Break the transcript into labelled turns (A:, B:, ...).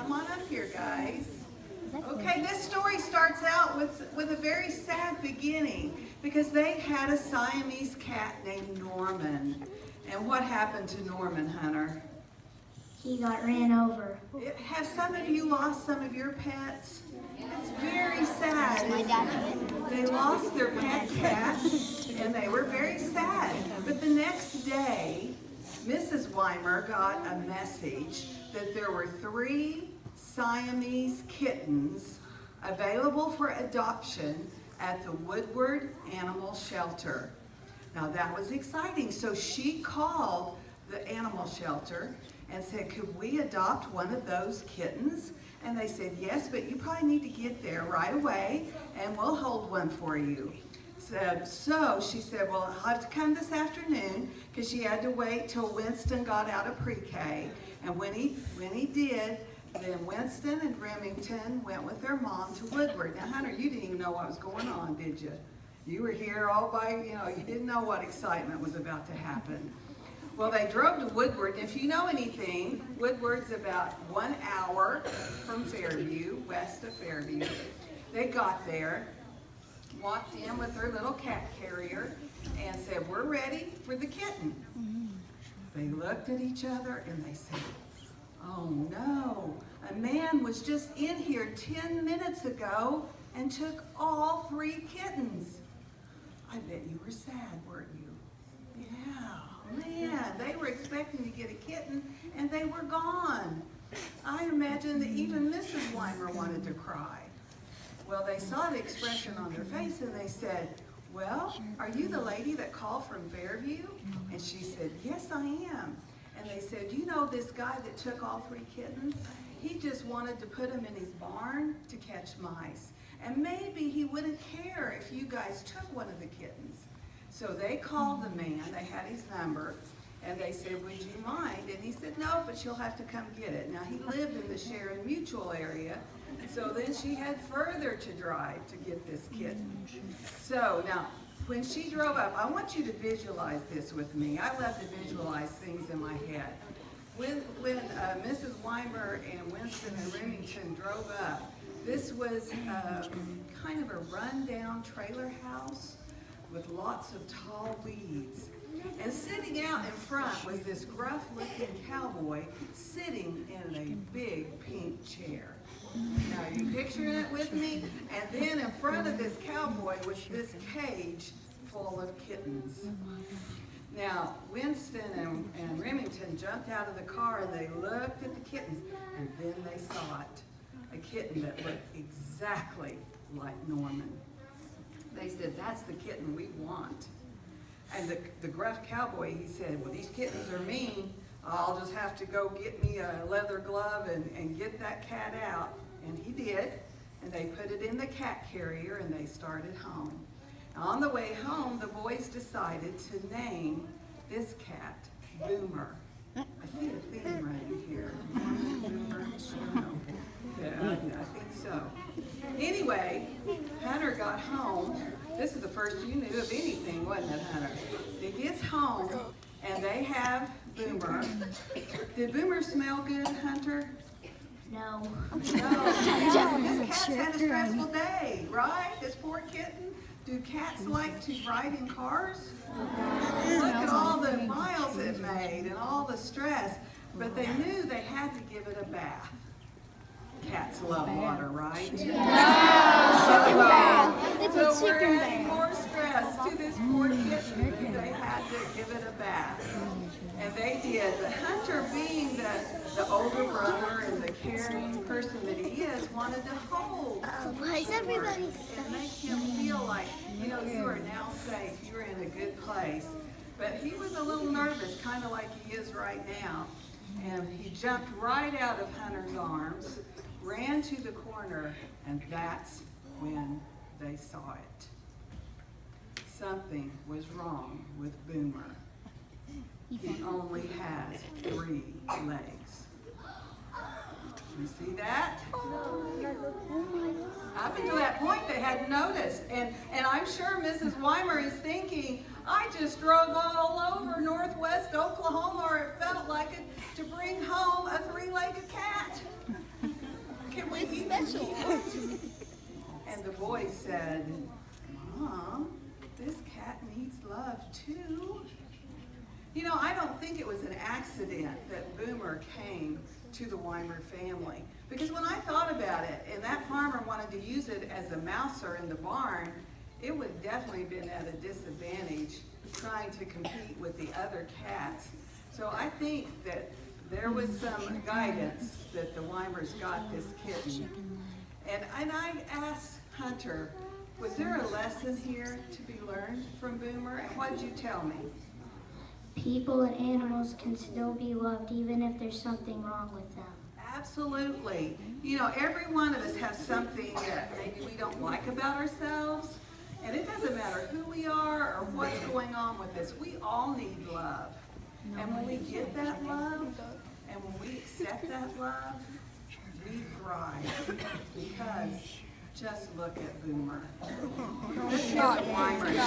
A: Come on up here, guys. Okay, this story starts out with a very sad beginning because they had a Siamese cat named Norman. And what happened to Norman, Hunter?
B: He got ran over.
A: Have some of you lost some of your pets? It's very sad.
B: My dad did.
A: They lost their pet cat and they were very sad. But the next day, Mrs. Weimer got a message that there were 3 Siamese kittens available for adoption at the Woodward Animal Shelter. Now that was exciting. So she called the animal shelter and said, could we adopt one of those kittens? And they said, yes, but you probably need to get there right away and we'll hold one for you. So she said, well, I'll have to come this afternoon because she had to wait till Winston got out of pre-K. And when he did, then Winston and Remington went with their mom to Woodward. Now, Hunter, you didn't even know what was going on, did you? You were here all by, you didn't know what excitement was about to happen. Well, they drove to Woodward. If you know anything, Woodward's about 1 hour from Fairview, west of Fairview. They got there, walked in with their little cat carrier, and said, we're ready for the kitten. They looked at each other and they said, oh no, a man was just in here 10 minutes ago and took all 3 kittens. I bet you were sad, weren't you? Yeah, man, they were expecting to get a kitten and they were gone. I imagine that even Mrs. Weimer wanted to cry. Well, they saw the expression on their face and they said, well, are you the lady that called from Fairview? And she said, yes, I am. And they said, you know this guy that took all 3 kittens? He just wanted to put them in his barn to catch mice. And maybe he wouldn't care if you guys took one of the kittens. So they called the man, they had his number, and they said, would you mind? And he said, no, but you'll have to come get it. Now he lived in the Sharon Mutual area, so then she had further to drive to get this kitten. So now, when she drove up, I want you to visualize this with me. I love to visualize things in my head. When Mrs. Weimer and Winston and Remington drove up, this was kind of a rundown trailer house with lots of tall weeds. And sitting out in front was this gruff-looking cowboy sitting in a big pink chair. Now, are you picturing it with me? And then in front of this cowboy was this cage full of kittens. Now, Winston and Remington jumped out of the car and they looked at the kittens, and then they saw it. A kitten that looked exactly like Norman. They said, that's the kitten we want. And the gruff cowboy, he said, well, these kittens are mean. I'll just have to go get me a leather glove and get that cat out. And he did. And they put it in the cat carrier and they started home. On the way home, the boys decided to name this cat Boomer. I see a theme running here. Boomer. Yeah, I think so. Anyway, Hunter got home. This is the first you knew of anything, wasn't it, Hunter? He gets home, and they have Boomer. Did Boomer smell good, Hunter?
B: No.
A: No. This cat's had a stressful day, right? This poor kitten. Do cats like to ride in cars? Look at all the miles it made and all the stress. But they knew they had to give it a bath. Cats love water, right? So we're adding more stress to this poor kitten. They had to give it a bath. And they did. But Hunter, being the older brother and the caring person that he is, wanted to hold everybody and make him feel like, you are now safe. You're in a good place. But he was a little nervous, kind of like he is right now. And he jumped right out of Hunter's arms, ran to the corner, and that's when they saw it. Something was wrong with Boomer. He only has 3 legs. You see that? Up until that point, they hadn't noticed. And I'm sure Mrs. Weimer is thinking, I just drove all over northwest Oklahoma, or it felt like it, to bring home a 3-legged cat.
C: special.
A: And the boy said, Mom, this cat needs love too. You know, I don't think it was an accident that Boomer came to the Weimer family. Because when I thought about it, and that farmer wanted to use it as a mouser in the barn, it would definitely have been at a disadvantage trying to compete with the other cats. So I think that there was some guidance that the Weimers got this kitten. And I asked Hunter, was there a lesson here to be learned from Boomer? And what did you tell me?
B: People and animals can still be loved even if there's something wrong with them.
A: Absolutely. You know, every one of us has something that maybe we don't like about ourselves. And it doesn't matter who we are or what's going on with us. We all need love. And when we get that love, and when we accept that love, we thrive. Because just look at Boomer. Let's get the Weimers.